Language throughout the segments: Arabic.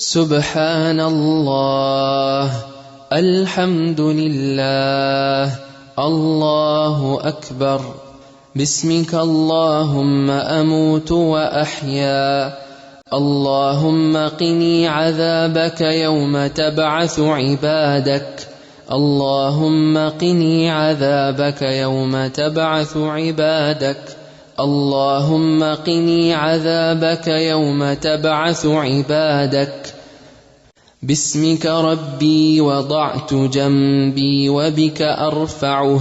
سبحان الله، الحمد لله، الله أكبر. باسمك اللهم أموت وأحيا. اللهم قني عذابك يوم تبعث عبادك. اللهم قني عذابك يوم تبعث عبادك. اللهم قني عذابك يوم تبعث عبادك. باسمك ربي وضعت جنبي وبك أرفعه.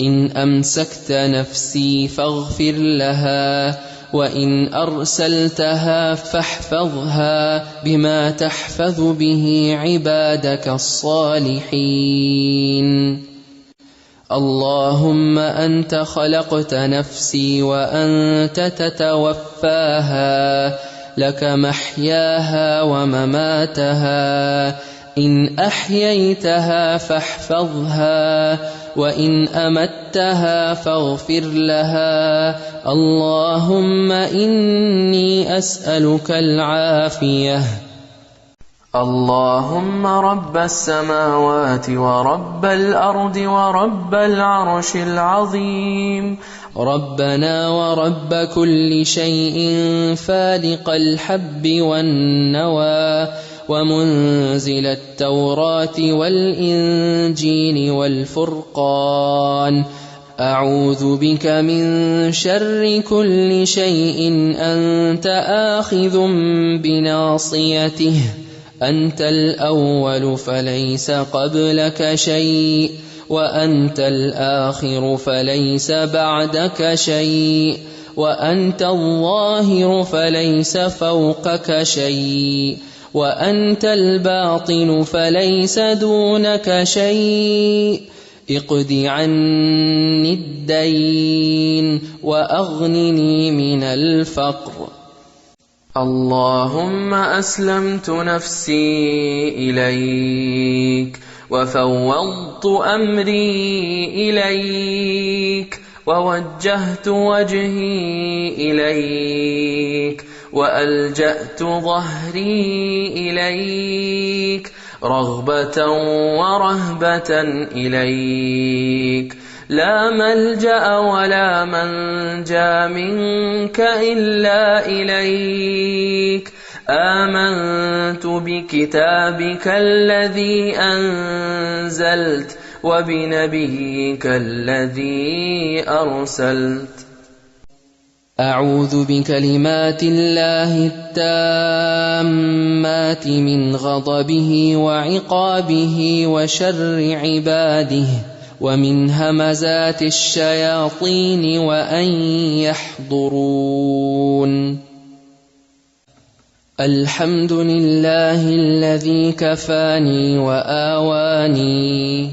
إن أمسكت نفسي فاغفر لها، وإن أرسلتها فاحفظها بما تحفظ به عبادك الصالحين. اللهم أنت خلقت نفسي وأنت تتوفاها، لك محياها ومماتها. إن أحييتها فاحفظها، وإن أمتها فاغفر لها. اللهم إني أسألك العافية. اللهم رب السماوات ورب الأرض ورب العرش العظيم، ربنا ورب كل شيء فالق الحب والنوى، ومنزل التوراة والإنجيل والفرقان، أعوذ بك من شر كل شيء أنت آخذ بناصيته. أنت الأول فليس قبلك شيء، وأنت الآخر فليس بعدك شيء، وأنت الظاهر فليس فوقك شيء، وأنت الباطن فليس دونك شيء. اقض عني الدين وأغنني من الفقر. اللهم أسلمت نفسي إليك، وفوضت أمري إليك، ووجهت وجهي إليك، وألجأت ظهري إليك، رغبة ورهبة إليك. لا ملجأ ولا منجا منك إلا إليك. آمنت بكتابك الذي أنزلت، وبنبيك الذي أرسلت. أعوذ بكلمات الله التامات من غضبه وعقابه وشر عباده، ومن همزات الشياطين وأن يحضرون. الحمد لله الذي كفاني وآواني،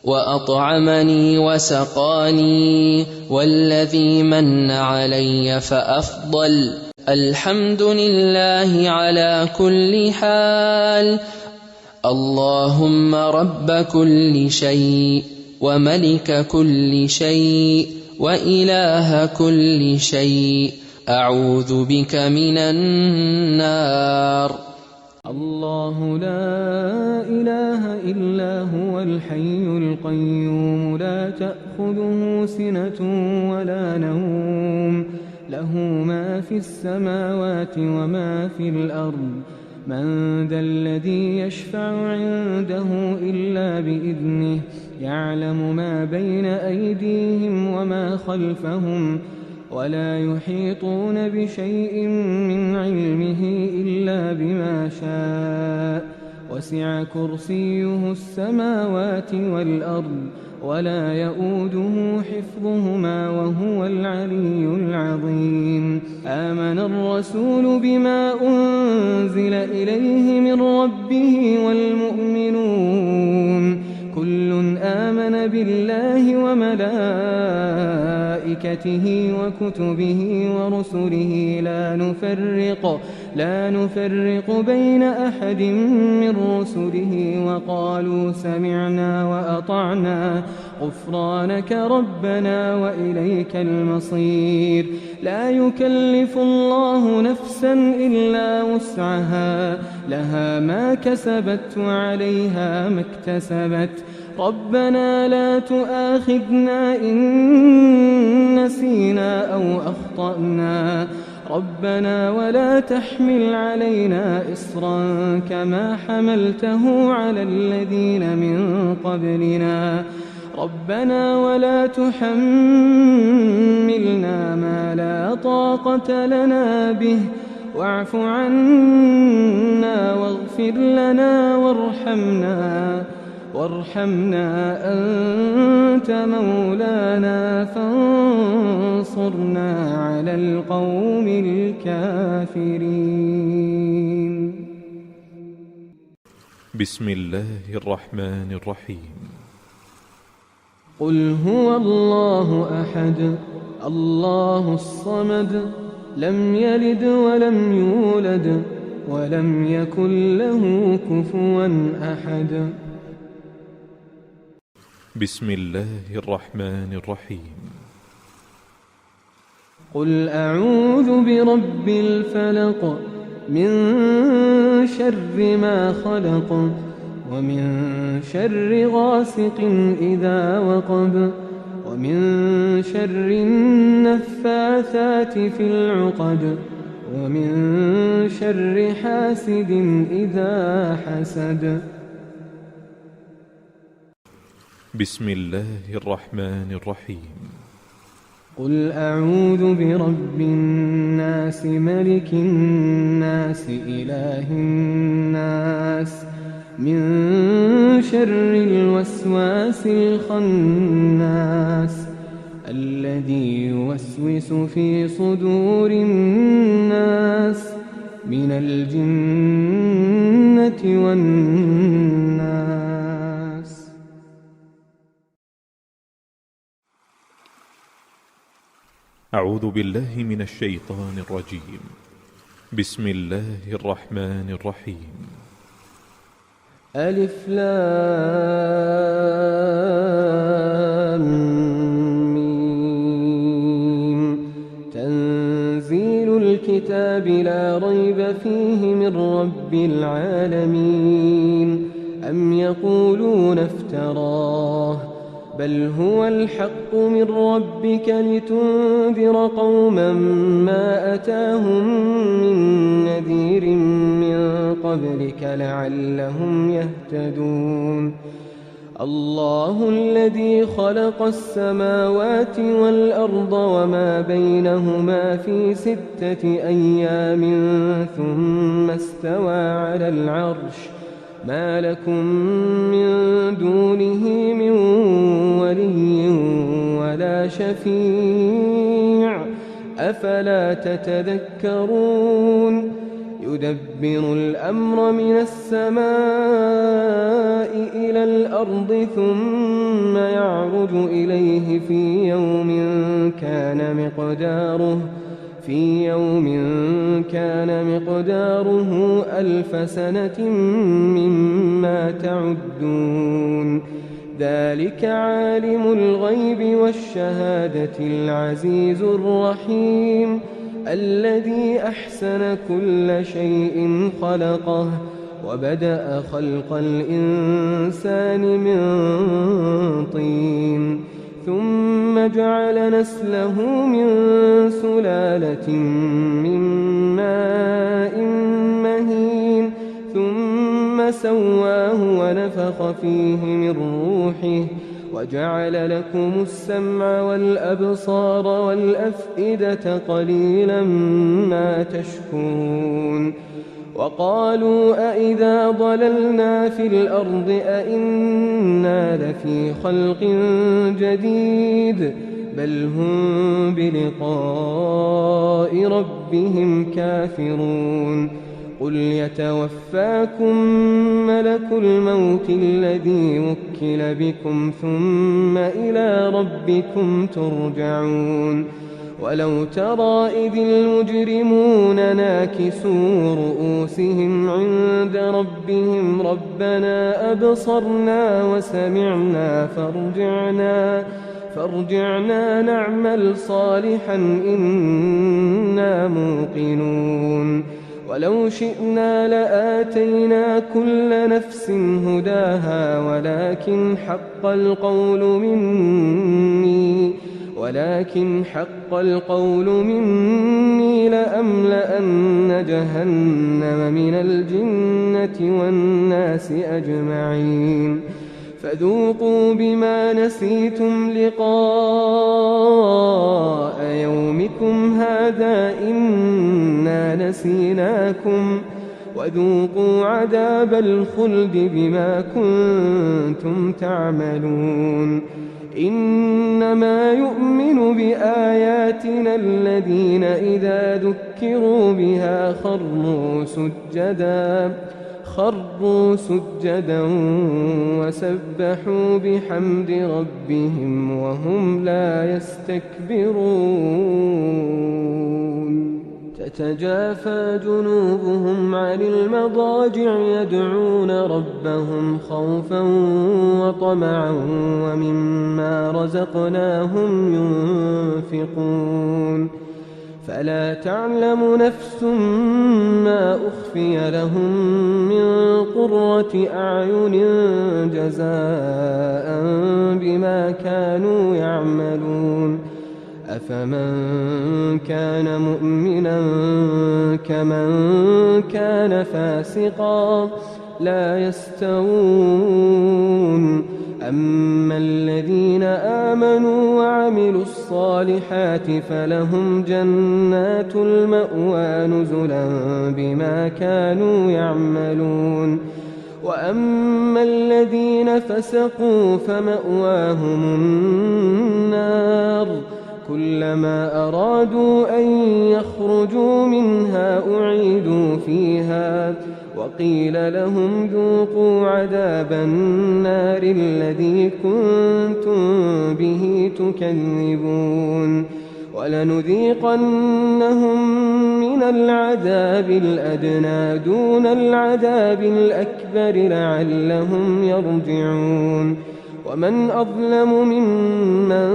وأطعمني وسقاني، والذي من علي فأفضل. الحمد لله على كل حال. اللهم رب كل شيء، وملك كل شيء، وإله كل شيء، أعوذ بك من النار. الله لا إله إلا هو الحي القيوم، لا تأخذه سنة ولا نوم، له ما في السماوات وما في الأرض. من ذا الذي يشفع عنده إلا بإذنه، يعلم ما بين أيديهم وما خلفهم، ولا يحيطون بشيء من علمه إلا بما شاء. وسع كرسيه السماوات والأرض، ولا يؤوده حفظهما، وهو العلي العظيم. آمن الرسول بما أنزل إليه من ربه والمؤمنون، كل آمن بالله وملائكته وملائكته وكتبه ورسله لا نفرق بين أحد من رسله وقالوا سمعنا وأطعنا غفرانك ربنا وإليك المصير. لا يكلف الله نفسا إلا وسعها، لها ما كسبت وعليها ما اكتسبت. ربنا لا تؤاخذنا إن نسينا أو أخطأنا، ربنا ولا تحمل علينا إصرا كما حملته على الذين من قبلنا، ربنا ولا تحملنا ما لا طاقة لنا به، واعف عنا واغفر لنا وارحمنا أنت مولانا فانصرنا على القوم الكافرين. بسم الله الرحمن الرحيم. قل هو الله أحد الله الصمد لم يلد ولم يولد ولم يكن له كفوا أحد. بسم الله الرحمن الرحيم. قل أعوذ برب الفلق من شر ما خلق ومن شر غاسق إذا وقب ومن شر النفاثات في العقد ومن شر حاسد إذا حسد. بسم الله الرحمن الرحيم. قل أعوذ برب الناس ملك الناس إله الناس من شر الوسواس الخناس الذي يوسوس في صدور الناس من الجنة والناس. أعوذ بالله من الشيطان الرجيم. بسم الله الرحمن الرحيم. ألف لام ميم. تنزيل الكتاب لا ريب فيه من رب العالمين. أم يقولون افتراه بل هو الحق من ربك لتنذر قوما ما أتاهم من نذير من قبلك لعلهم يهتدون. الله الذي خلق السماوات والأرض وما بينهما في 6 أيام ثم استوى على العرش ما لكم من دونه من ولي ولا شفيع أفلا تتذكرون. يدبر الأمر من السماء إلى الأرض ثم يعرج إليه في يوم كان مقداره 1000 سنة مما تعدون. ذلك عالم الغيب والشهادة العزيز الرحيم الذي أحسن كل شيء خلقه وبدأ خلق الإنسان من طين ثم جعل نسله من سلالة من ماء مهين ثم سواه ونفخ فيه من روحه وجعل لكم السمع والأبصار والأفئدة قليلا ما تشكرون. وقالوا أئذا ضللنا في الأرض أئنا لفي خلق جديد بل هم بلقاء ربهم كافرون. قل يتوفاكم ملك الموت الذي وكل بكم ثم إلى ربكم ترجعون ولو ترى إذ المجرمون ناكسوا رؤوسهم عند ربهم ربنا أبصرنا وسمعنا فارجعنا نعمل صالحا إنا موقنون ولو شئنا لآتينا كل نفس هداها ولكن حق القول مني لأملأن جهنم من الجنة والناس أجمعين فذوقوا بما نسيتم لقاء يومكم هذا إنا نسيناكم وذوقوا عذاب الخلد بما كنتم تعملون إنما يؤمن بآياتنا الذين إذا ذكروا بها خروا سجدا وسبحوا بحمد ربهم وهم لا يستكبرون تتجافى جنوبهم عن المضاجع يدعون ربهم خوفا وطمعا ومما رزقناهم ينفقون فلا تعلم نفس ما أخفي لهم من قرة أعين جزاء بما كانوا يعملون أفمن كان مؤمنا كمن كان فاسقا لا يستوون أما الذين آمنوا وعملوا الصالحات فلهم جنات المأوى نزلا بما كانوا يعملون وأما الذين فسقوا فمأواهم النار كلما أرادوا أن يخرجوا منها أعيدوا فيها وقيل لهم ذوقوا عذاب النار الذي كنتم به تكذبون ولنذيقنهم من العذاب الأدنى دون العذاب الأكبر لعلهم يرجعون ومن أظلم ممن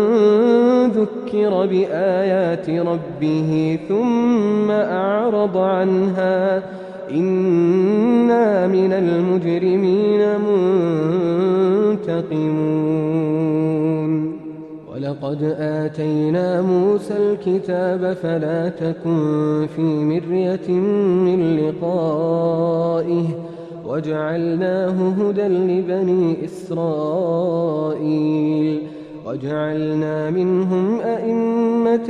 ذكر بآيات ربه ثم أعرض عنها إنا من المجرمين منتقمون ولقد آتينا موسى الكتاب فلا تكن في مرية من لقائه وجعلناه هدى لبني إسرائيل وجعلنا منهم أئمة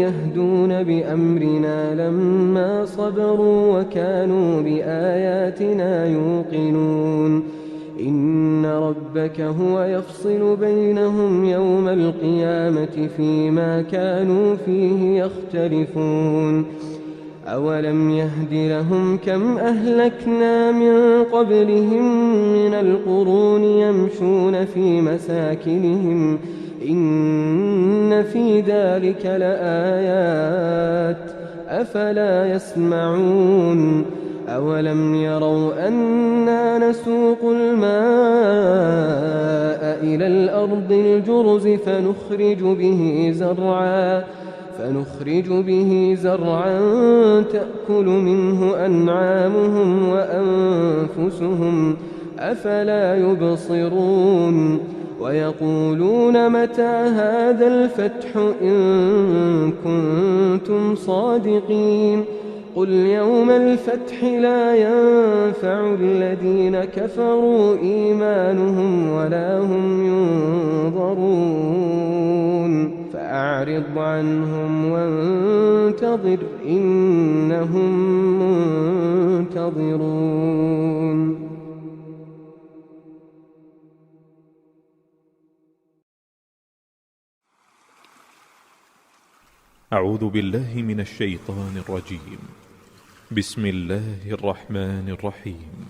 يهدون بأمرنا لما صبروا وكانوا بآياتنا يوقنون إن ربك هو يفصل بينهم يوم القيامة فيما كانوا فيه يختلفون أولم يهد لهم كم أهلكنا من قبلهم من القرون يمشون في مساكنهم إن في ذلك لآيات أفلا يسمعون أولم يروا أنا نسوق الماء إلى الأرض الجرز فنخرج به زرعا تأكل منه أنعامهم وأنفسهم أفلا يبصرون ويقولون متى هذا الفتح إن كنتم صادقين قل يوم الفتح لا ينفع الذين كفروا إيمانهم ولا هم ينظرون فأعرض عنهم وانتظر إنهم منتظرون أعوذ بالله من الشيطان الرجيم بسم الله الرحمن الرحيم.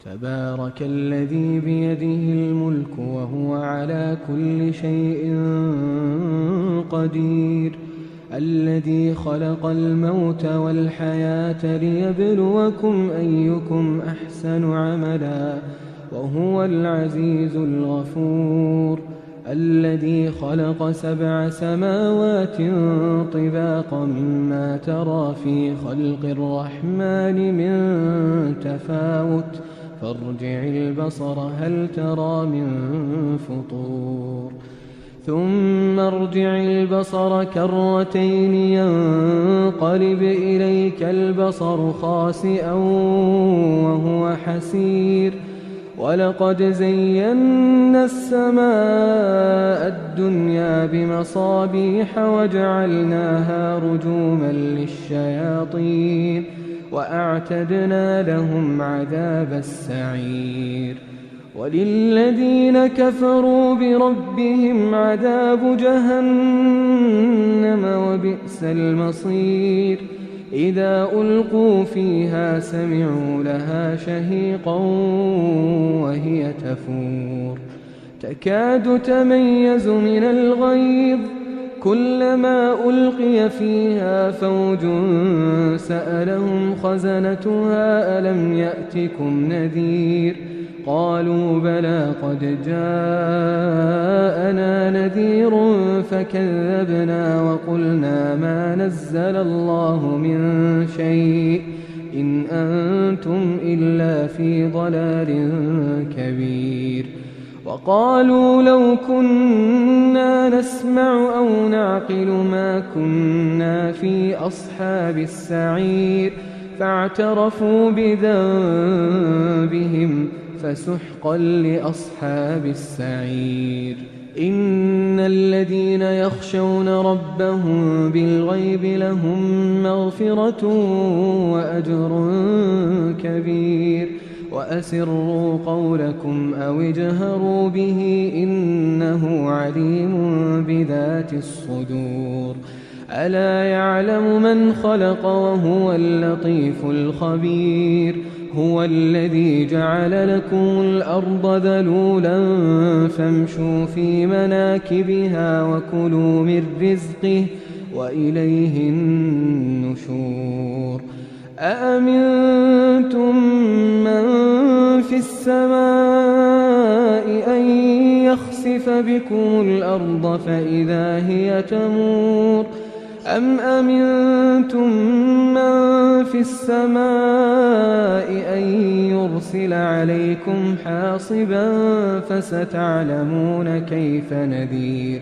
تبارك الذي بيده الملك وهو على كل شيء قدير، الذي خلق الموت والحياة ليبلوكم أيكم أحسن عملا وهو العزيز الغفور، الذي خلق 7 سماوات طباقا ما ترى في خلق الرحمن من تفاوت فارجع البصر هل ترى من فطور، ثم ارجع البصر كرتين ينقلب إليك البصر خاسئا وهو حسير، ولقد زينا السماء الدنيا بمصابيح وجعلناها رجوما للشياطين وأعتدنا لهم عذاب السعير، وللذين كفروا بربهم عذاب جهنم وبئس المصير، إذا ألقوا فيها سمعوا لها شهيقا وهي تفور، تكاد تميز من الغيظ، كلما ألقي فيها فوج سألهم خزنتها ألم يأتكم نذير، قالوا بلى قد جاءنا نذير فكذبنا وقلنا ما نزل الله من شيء إن أنتم إلا في ضلال كبير، وقالوا لو كنا نسمع أو نعقل ما كنا في أصحاب السعير، فاعترفوا بذنبهم فسحقا لأصحاب السعير، إن الذين يخشون ربهم بالغيب لهم مغفرة وأجر كبير، وأسروا قولكم أو اجهروا به إنه عليم بذات الصدور، ألا يعلم من خلق وهو اللطيف الخبير، هو الذي جعل لكم الأرض ذلولا فامشوا في مناكبها وكلوا من رزقه وإليه النشور، أأمنتم من في السماء أن يخسف بكم الأرض فإذا هي تمور، أم أمنتم من في السماء أن يرسل عليكم حاصبا فستعلمون كيف نذير،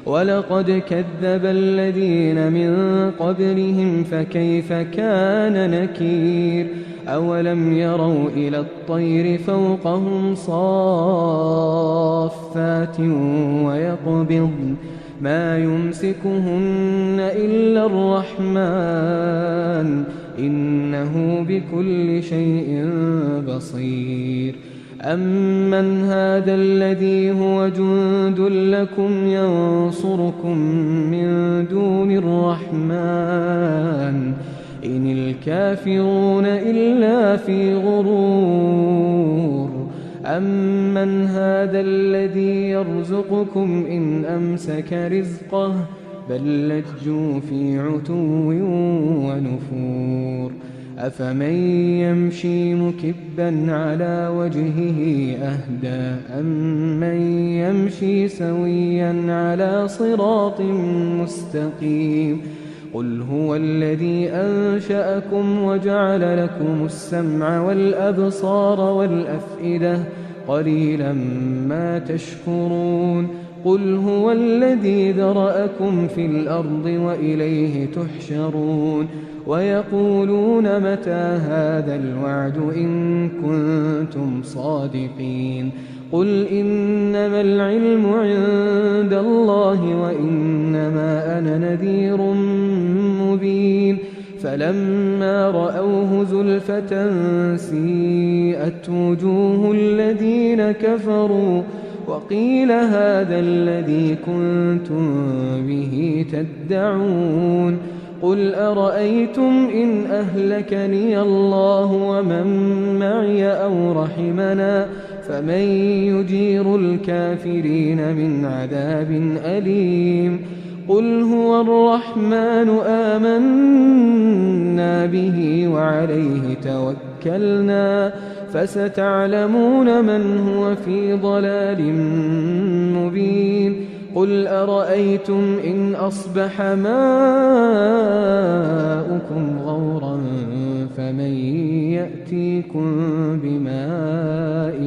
ولقد كذب الذين من قبلهم فكيف كان نكير، أولم يروا إلى الطير فوقهم صافات ويقبضن ما يمسكهن إلا الرحمن إنه بكل شيء بصير، أمن هذا الذي هو جند لكم ينصركم من دون الرحمن إن الكافرون إلا في غرور، أمن هذا الذي يرزقكم إن أمسك رزقه بل لجوا في عتو ونفور، أفمن يمشي مكبا على وجهه أهدى أمن يمشي سويا على صراط مستقيم، قل هو الذي أنشأكم وجعل لكم السمع والأبصار والأفئدة قليلا ما تشكرون، قل هو الذي ذرأكم في الأرض وإليه تحشرون، ويقولون متى هذا الوعد إن كنتم صادقين، قل إنما العلم عند الله وإنما أنا نذير مبين، فلما رأوه زلفة سيئت وجوه الذين كفروا وقيل هذا الذي كنتم به تدعون، قل أرأيتم إن أهلكني الله ومن معي أو رحمنا فمن يجير الكافرين من عذاب أليم قل هو الرحمن آمنا به وعليه توكلنا فستعلمون من هو في ضلال مبين قل أرأيتم إن أصبح ماؤكم غورا فمن يأتيكم بماء